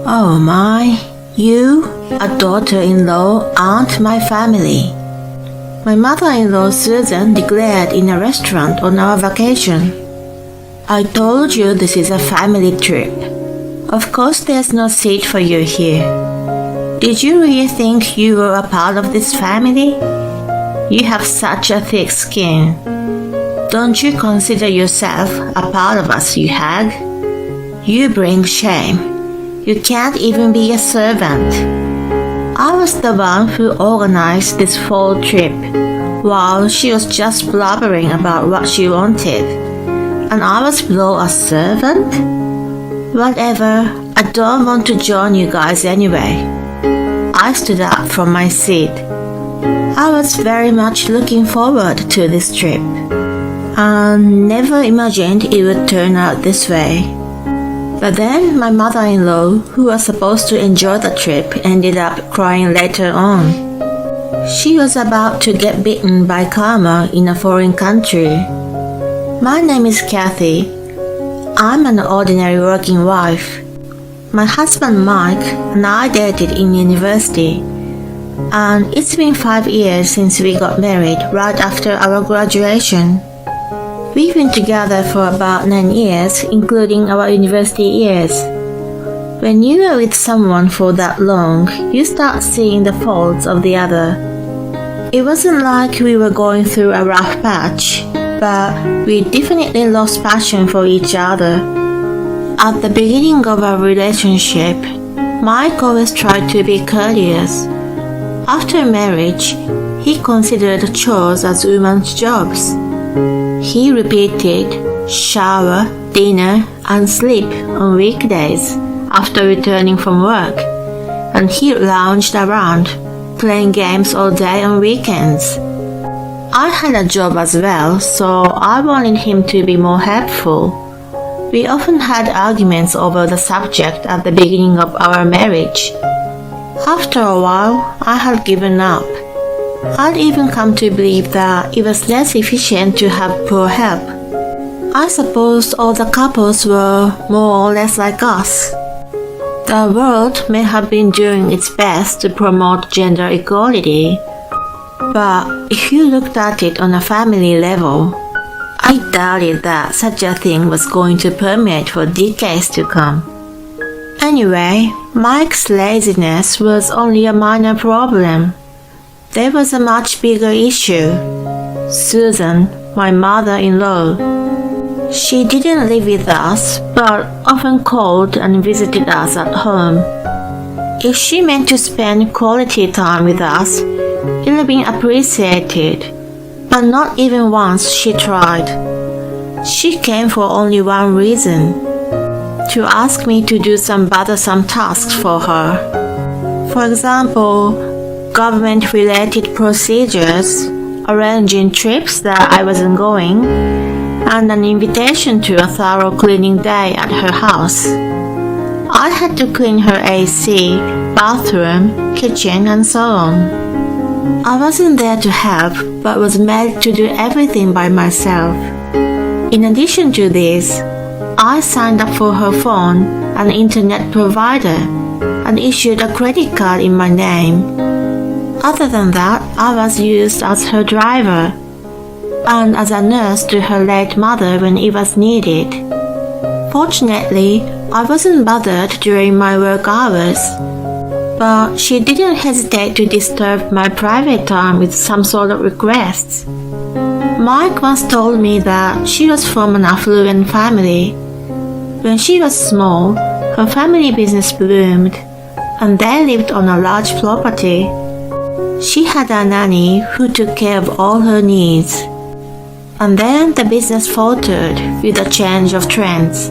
Oh my, you, a daughter-in-law, aren't my family. My mother-in-law Susan declared in a restaurant on our vacation. I told you this is a family trip. Of course there's no seat for you here. Did you really think you were a part of this family? You have such a thick skin. Don't you consider yourself a part of us, you hag? You bring shame. You can't even be a servant. I was the one who organized this fall trip, while she was just blubbering about what she wanted. And I was below a servant? Whatever, I don't want to join you guys anyway. I stood up from my seat. I was very much looking forward to this trip, and never imagined it would turn out this way. But then my mother-in-law, who was supposed to enjoy the trip, ended up crying later on. She was about to get bitten by karma in a foreign country. My name is Kathy. I'm an ordinary working wife. My husband Mike and I dated in university, and it's been 5 years since we got married right after our graduation. We've been together for about 9 years, including our university years. When you are with someone for that long, you start seeing the faults of the other. It wasn't like we were going through a rough patch, but we definitely lost passion for each other. At the beginning of our relationship, Mike always tried to be courteous. After marriage, he considered chores as women's jobs. He repeated shower, dinner, and sleep on weekdays after returning from work, and he lounged around, playing games all day on weekends. I had a job as well, so I wanted him to be more helpful. We often had arguments over the subject at the beginning of our marriage. After a while, I had given up. I'd even come to believe that it was less efficient to have poor help. I suppose all the couples were more or less like us. The world may have been doing its best to promote gender equality, but if you looked at it on a family level, I doubted that such a thing was going to permeate for decades to come. Anyway, Mike's laziness was only a minor problem. There was a much bigger issue. Susan, my mother-in-law. She didn't live with us, but often called and visited us at home. If she meant to spend quality time with us, it would have been appreciated, but not even once she tried. She came for only one reason: to ask me to do some bothersome tasks for her. For example, government-related procedures, arranging trips that I wasn't going, and an invitation to a thorough cleaning day at her house. I had to clean her AC, bathroom, kitchen, and so on. I wasn't there to help, but was made to do everything by myself. In addition to this, I signed up for her phone, an internet provider, and issued a credit card in my name. Other than that, I was used as her driver, and as a nurse to her late mother when it was needed. Fortunately, I wasn't bothered during my work hours, but she didn't hesitate to disturb my private time with some sort of requests. Mike once told me that she was from an affluent family. When she was small, her family business bloomed, and they lived on a large property. She had a nanny who took care of all her needs. And then the business faltered with a change of trends.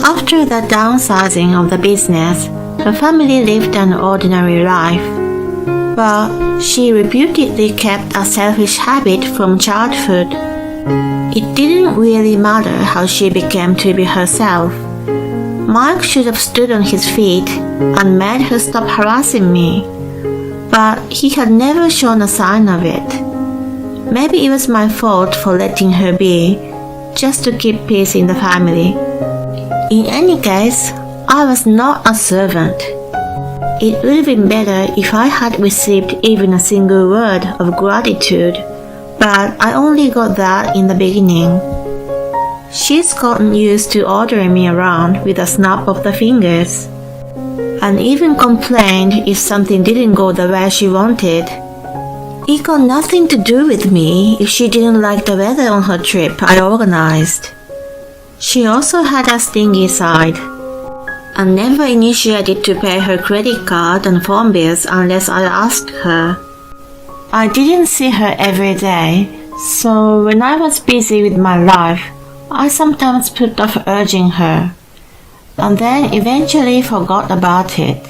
After the downsizing of the business, her family lived an ordinary life. But she reputedly kept a selfish habit from childhood. It didn't really matter how she became to be herself. Mike should have stood on his feet and made her stop harassing me, but he had never shown a sign of it. Maybe it was my fault for letting her be, just to keep peace in the family. In any case, I was not a servant. It would have been better if I had received even a single word of gratitude, but I only got that in the beginning. She's gotten used to ordering me around with a snap of the fingers, and even complained if something didn't go the way she wanted. It got nothing to do with me if she didn't like the weather on her trip I organized. She also had a stingy side, and never initiated to pay her credit card and phone bills unless I asked her. I didn't see her every day, so when I was busy with my life, I sometimes put off urging her, and then eventually forgot about it.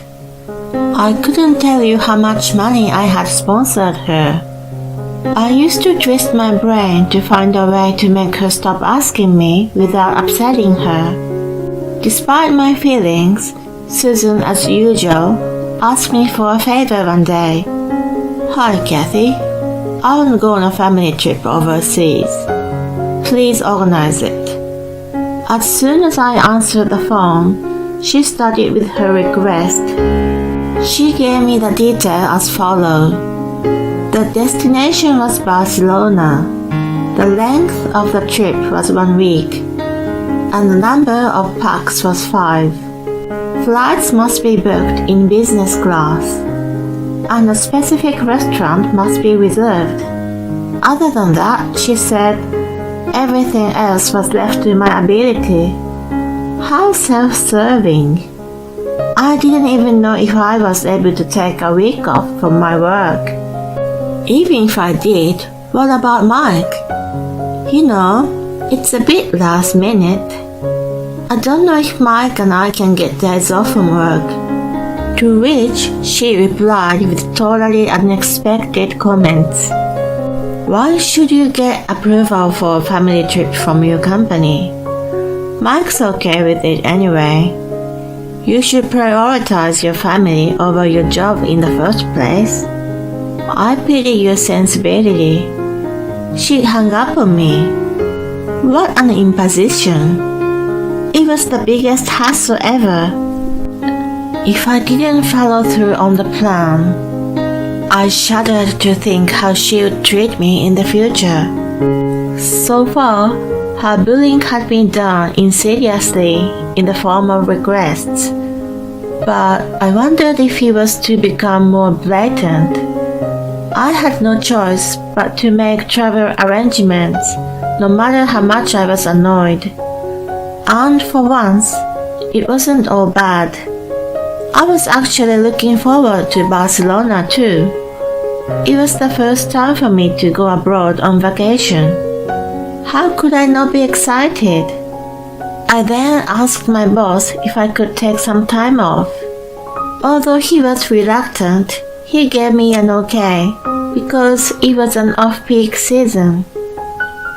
I couldn't tell you how much money I had sponsored her. I used to twist my brain to find a way to make her stop asking me without upsetting her. Despite my feelings, Susan, as usual, asked me for a favor one day. "Hi, Kathy. I want to go on a family trip overseas. Please organize it." As soon as I answered the phone, she started with her request. She gave me the detail as follows. The destination was Barcelona. The length of the trip was 1 week, and the number of packs was 5. Flights must be booked in business class, and a specific restaurant must be reserved. Other than that, she said, everything else was left to my ability. How self-serving. I didn't even know if I was able to take a week off from my work. Even if I did, what about Mike? You know, it's a bit last minute. I don't know if Mike and I can get days off from work. To which she replied with totally unexpected comments. Why should you get approval for a family trip from your company? Mike's okay with it anyway. You should prioritize your family over your job in the first place. I pity your sensibility. She hung up on me. What an imposition. It was the biggest hassle ever. If I didn't follow through on the plan, I shuddered to think how she would treat me in the future. So far, her bullying had been done insidiously in the form of requests, but I wondered if it was to become more blatant. I had no choice but to make travel arrangements, no matter how much I was annoyed. And for once, it wasn't all bad. I was actually looking forward to Barcelona too. It was the first time for me to go abroad on vacation. How could I not be excited? I then asked my boss if I could take some time off. Although he was reluctant, he gave me an okay because it was an off-peak season.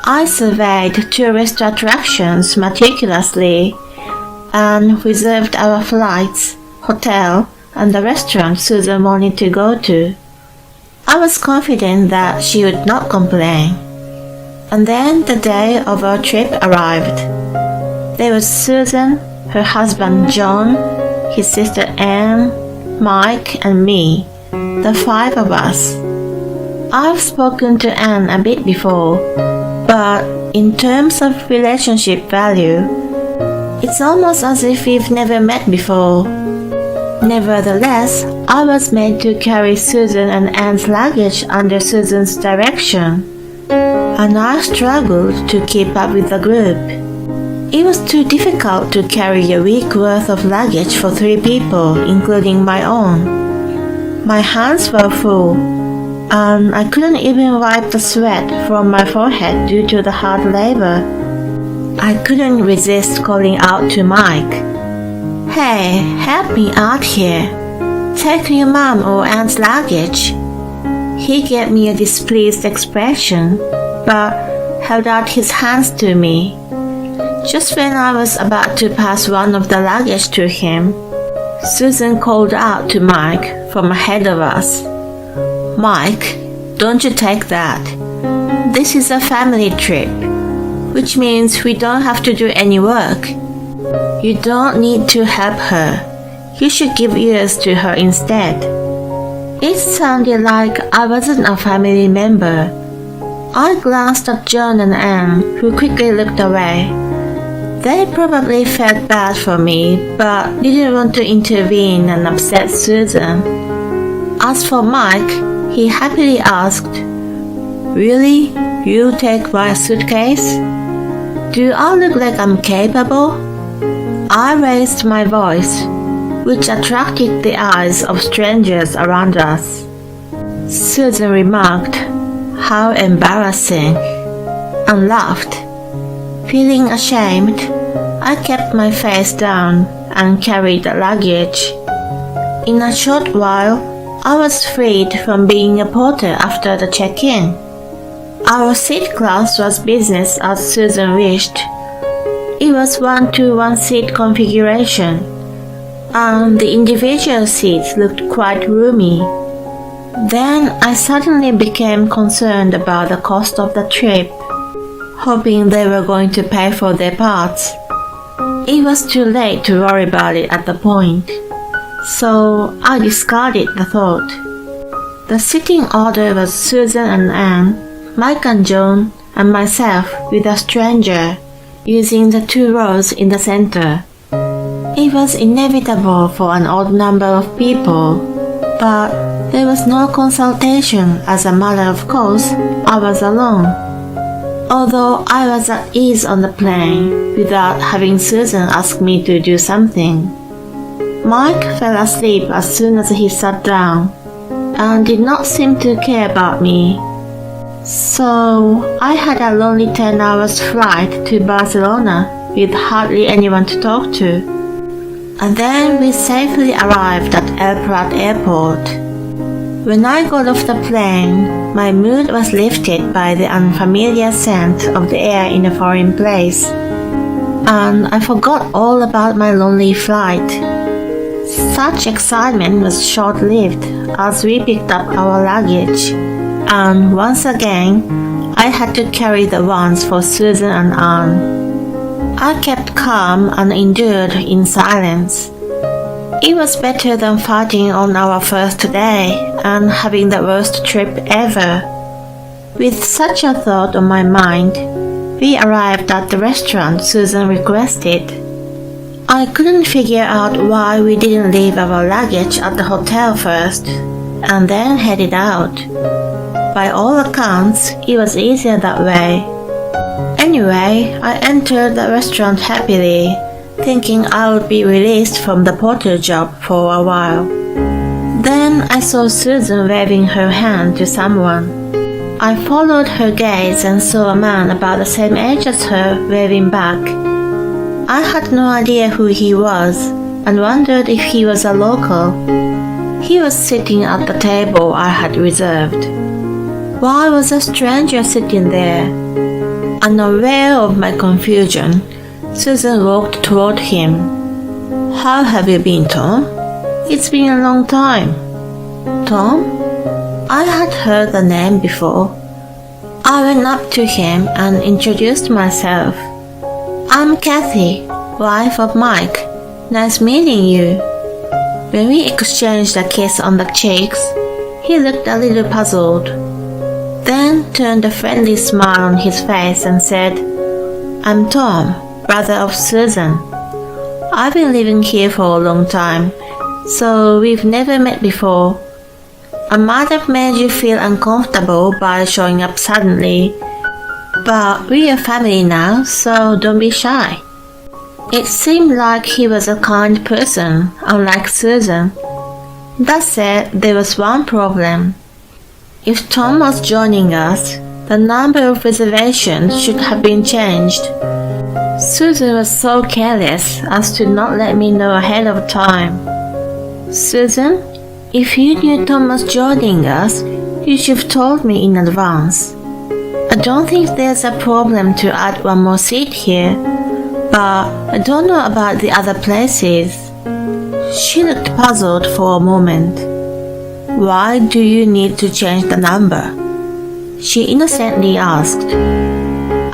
I surveyed tourist attractions meticulously and reserved our flights, hotel, and the restaurant Susan wanted to go to. I was confident that she would not complain. And then the day of our trip arrived. There was Susan, her husband John, his sister Anne, Mike, and me, the 5 of us. I've spoken to Anne a bit before, but in terms of relationship value, it's almost as if we've never met before. Nevertheless, I was made to carry Susan and Anne's luggage under Susan's direction, and I struggled to keep up with the group. It was too difficult to carry a week worth of luggage for 3 people, including my own. My hands were full, and I couldn't even wipe the sweat from my forehead due to the hard labor. I couldn't resist calling out to Mike. "Hey, help me out here. Take your mom or Aunt's luggage." He gave me a displeased expression, but held out his hands to me. Just when I was about to pass one of the luggage to him, Susan called out to Mike from ahead of us. "Mike, don't you take that. This is a family trip, which means we don't have to do any work. You don't need to help her. You should give ears to her instead. It sounded like I wasn't a family member. I glanced at John and Anne, who quickly looked away. They probably felt bad for me, but didn't want to intervene and upset Susan. As for Mike, he happily asked, "Really? You take my suitcase? Do I look like I'm capable?" I raised my voice, which attracted the eyes of strangers around us. Susan remarked, "How embarrassing," and laughed. Feeling ashamed, I kept my face down and carried the luggage. In a short while, I was freed from being a porter after the check-in. Our seat class was business as Susan wished. It was 1-to-1 seat configuration, and the individual seats looked quite roomy. Then I suddenly became concerned about the cost of the trip, hoping they were going to pay for their parts. It was too late to worry about it at the point, so I discarded the thought. The sitting order was Susan and Anne, Mike and John, and myself with a stranger, using the 2 rows in the center. It was inevitable for an odd number of people, but there was no consultation. As a matter of course, I was alone. Although I was at ease on the plane without having Susan ask me to do something. Mike fell asleep as soon as he sat down and did not seem to care about me. So I had a lonely 10 hours flight to Barcelona with hardly anyone to talk to. And then we safely arrived at El Prat Airport. When I got off the plane, my mood was lifted by the unfamiliar scent of the air in a foreign place, and I forgot all about my lonely flight. Such excitement was short-lived as we picked up our luggage, and once again, I had to carry the ones for Susan and Anne. I kept calm and endured in silence. It was better than fighting on our first day and having the worst trip ever. With such a thought on my mind, we arrived at the restaurant Susan requested. I couldn't figure out why we didn't leave our luggage at the hotel first and then headed out. By all accounts, it was easier that way. Anyway, I entered the restaurant happily, thinking I would be released from the porter job for a while. Then I saw Susan waving her hand to someone. I followed her gaze and saw a man about the same age as her waving back. I had no idea who he was and wondered if he was a local. He was sitting at the table I had reserved. Why was a stranger sitting there? Unaware of my confusion, Susan walked toward him. "How have you been, Tom? It's been a long time." Tom? I had heard the name before. I went up to him and introduced myself. "I'm Kathy, wife of Mike. Nice meeting you." When we exchanged a kiss on the cheeks, he looked a little puzzled, then turned a friendly smile on his face and said, "I'm Tom, brother of Susan. I've been living here for a long time, so we've never met before. I might have made you feel uncomfortable by showing up suddenly, but we're a family now, so don't be shy." It seemed like he was a kind person, unlike Susan. That said, there was one problem. If Tom was joining us, the number of reservations should have been changed. Susan was so careless as to not let me know ahead of time. "Susan, if you knew Tom was joining us, you should have told me in advance. I don't think there's a problem to add one more seat here, but I don't know about the other places." She looked puzzled for a moment. "Why do you need to change the number?" she innocently asked.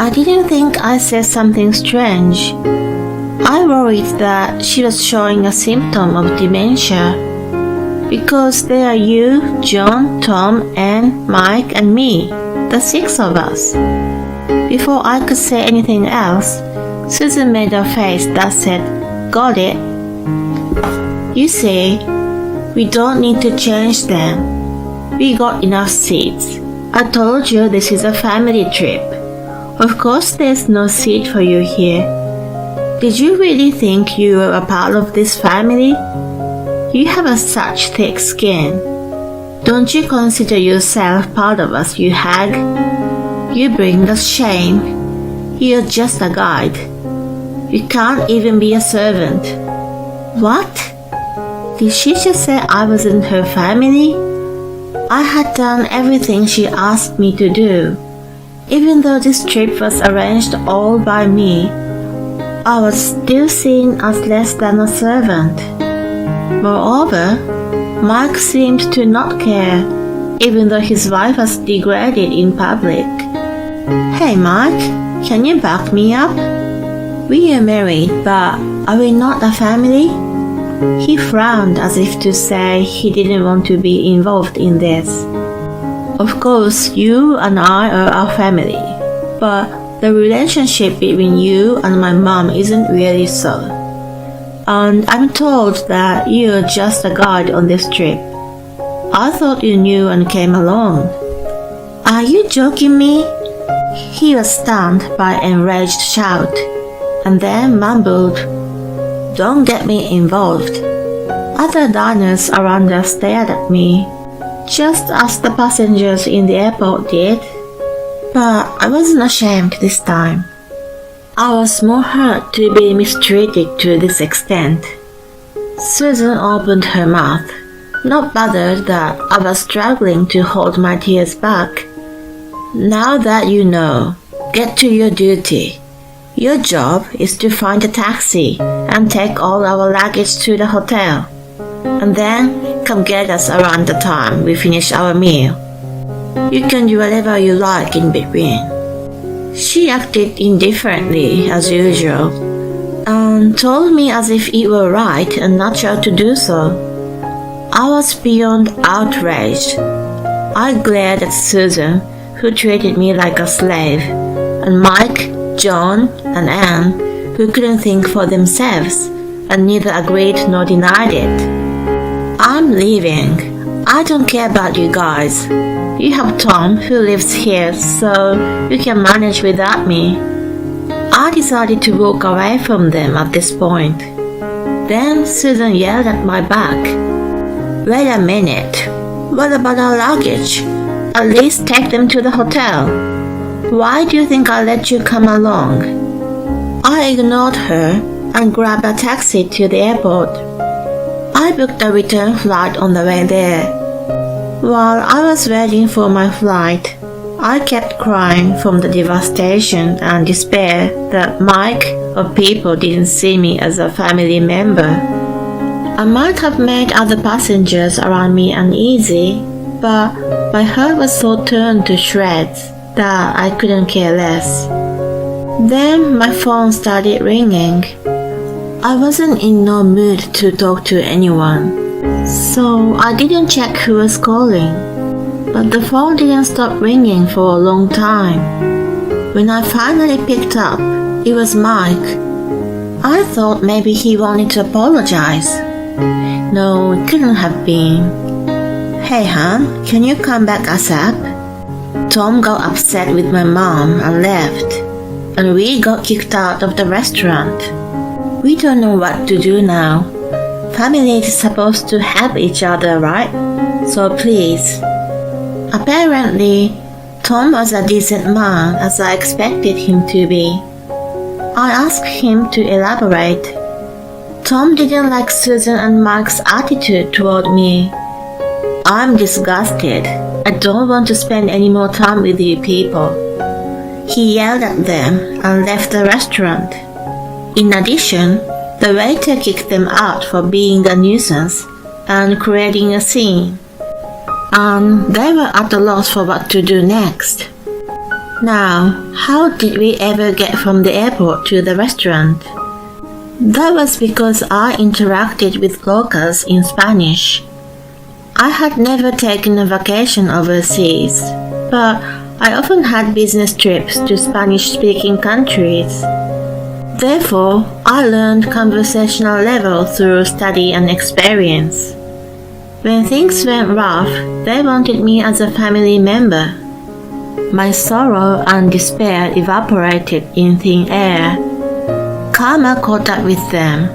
I didn't think I said something strange. I worried that she was showing a symptom of dementia because there are you, John, Tom, and Mike and me, the 6 of us. Before I could say anything else, Susan made a face that said, "Got it." "You see, we don't need to change them. We got enough seats. I told you this is a family trip. Of course there's no seat for you here. Did you really think you were a part of this family? You have such thick skin. Don't you consider yourself part of us, you hag? You bring us shame. You're just a guide. You can't even be a servant." What? Did she just say I wasn't her family? I had done everything she asked me to do. Even though this trip was arranged all by me, I was still seen as less than a servant. Moreover, Mike seemed to not care, even though his wife was degraded in public. "Hey Mike, can you back me up? We are married, but are we not a family?" He frowned as if to say he didn't want to be involved in this. "Of course, you and I are our family, but the relationship between you and my mom isn't really so. And I'm told that you're just a guide on this trip. I thought you knew and came along." "Are you joking me?" He was stunned by an enraged shout, and then mumbled, "Don't get me involved." Other diners around us stared at me, just as the passengers in the airport did. But I wasn't ashamed this time. I was more hurt to be mistreated to this extent. Susan opened her mouth, not bothered that I was struggling to hold my tears back. "Now that you know, get to your duty. Your job is to find a taxi and take all our luggage to the hotel, and then come get us around the time we finish our meal. You can do whatever you like in between." She acted indifferently as usual, and told me as if it were right and natural to do so. I was beyond outraged. I glared at Susan, who treated me like a slave, and Mike, John, and Anne, who couldn't think for themselves, and neither agreed nor denied it. "I'm leaving. I don't care about you guys. You have Tom, who lives here, so you can manage without me." I decided to walk away from them at this point. Then Susan yelled at my back, "Wait a minute. What about our luggage? At least take them to the hotel. Why do you think I let you come along?" I ignored her and grabbed a taxi to the airport. I booked a return flight on the way there. While I was waiting for my flight, I kept crying from the devastation and despair that Mike of people didn't see me as a family member. I might have made other passengers around me uneasy, but my heart was so torn to shreds that I couldn't care less. Then my phone started ringing. I wasn't in no mood to talk to anyone, so I didn't check who was calling. But the phone didn't stop ringing for a long time. When I finally picked up, it was Mike. I thought maybe he wanted to apologize. No, it couldn't have been. "Hey hon, can you come back ASAP? Tom got upset with my mom and left, and we got kicked out of the restaurant. We don't know what to do now. Family is supposed to help each other, right? So please." Apparently, Tom was a decent man as I expected him to be. I asked him to elaborate. Tom didn't like Susan and Mike's attitude toward me. "I'm disgusted. I don't want to spend any more time with you people." He yelled at them and left the restaurant. In addition, the waiter kicked them out for being a nuisance and creating a scene. And they were at a loss for what to do next. Now, how did we ever get from the airport to the restaurant? That was because I interacted with locals in Spanish. I had never taken a vacation overseas, but I often had business trips to Spanish-speaking countries. Therefore, I learned conversational level through study and experience. When things went rough, they wanted me as a family member. My sorrow and despair evaporated in thin air. Karma caught up with them.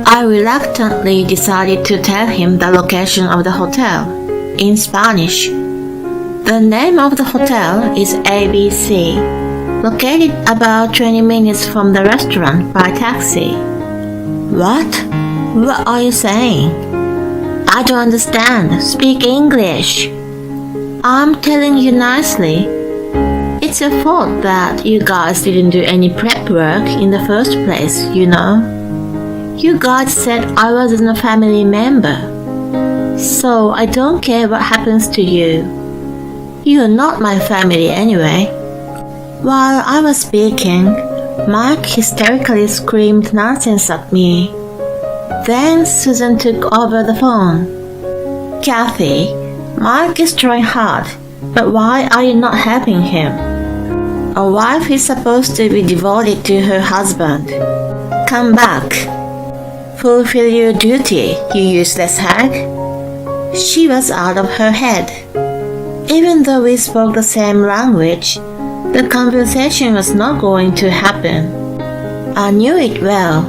I reluctantly decided to tell him the location of the hotel, in Spanish. The name of the hotel is ABC, located about 20 minutes from the restaurant by taxi. What? What are you saying? I don't understand. Speak English. I'm telling you nicely. It's your fault that you guys didn't do any prep work in the first place, you know. You guys said I wasn't a family member. So I don't care what happens to you. You're not my family anyway. While I was speaking, Mike hysterically screamed nonsense at me. Then Susan took over the phone. Kathy, Mike is trying hard, but why are you not helping him? A wife is supposed to be devoted to her husband. Come back. Fulfill your duty, you useless hag. She was out of her head. Even though we spoke the same language, the conversation was not going to happen. I knew it well,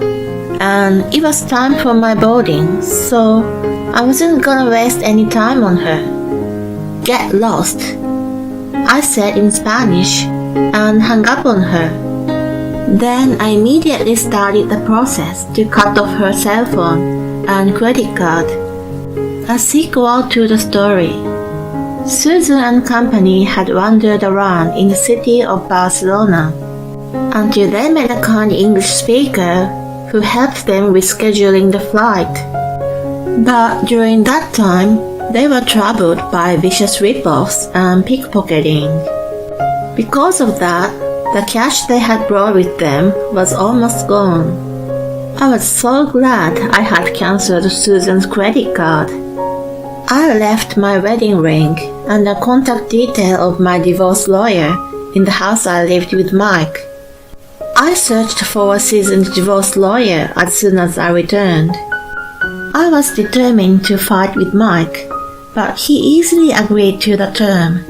and it was time for my boarding, so I wasn't gonna waste any time on her. Get lost, I said in Spanish, and hung up on her. Then I immediately started the process to cut off her cell phone and credit card. A sequel to the story. Susan and company had wandered around in the city of Barcelona until they met a kind English speaker who helped them with scheduling the flight. But during that time, they were troubled by vicious rip-offs and pickpocketing. Because of that, the cash they had brought with them was almost gone. I was so glad I had cancelled Susan's credit card. I left my wedding ring and the contact detail of my divorce lawyer in the house I lived with Mike. I searched for a seasoned divorce lawyer as soon as I returned. I was determined to fight with Mike, but he easily agreed to the term.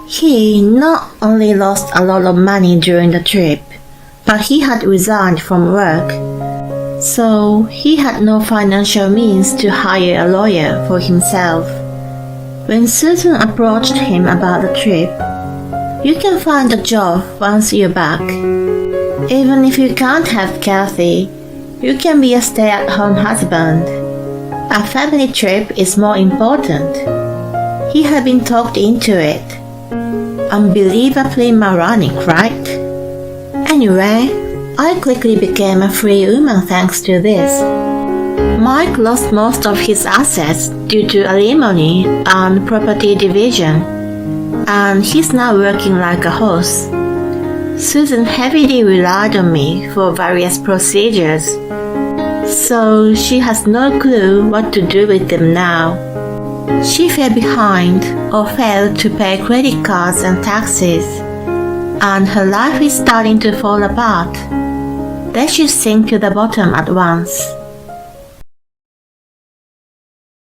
He not only lost a lot of money during the trip, but he had resigned from work, so he had no financial means to hire a lawyer for himself. When Susan approached him about the trip, "You can find a job once you're back. Even if you can't have Kathy, you can be a stay-at-home husband. A family trip is more important." He had been talked into it. Unbelievably moronic, right? Anyway, I quickly became a free woman thanks to this. Mike lost most of his assets due to alimony and property division, and he's now working like a horse. Susan heavily relied on me for various procedures, so she has no clue what to do with them now. She fell behind or failed to pay credit cards and taxes, and her life is starting to fall apart. They should sink to the bottom at once.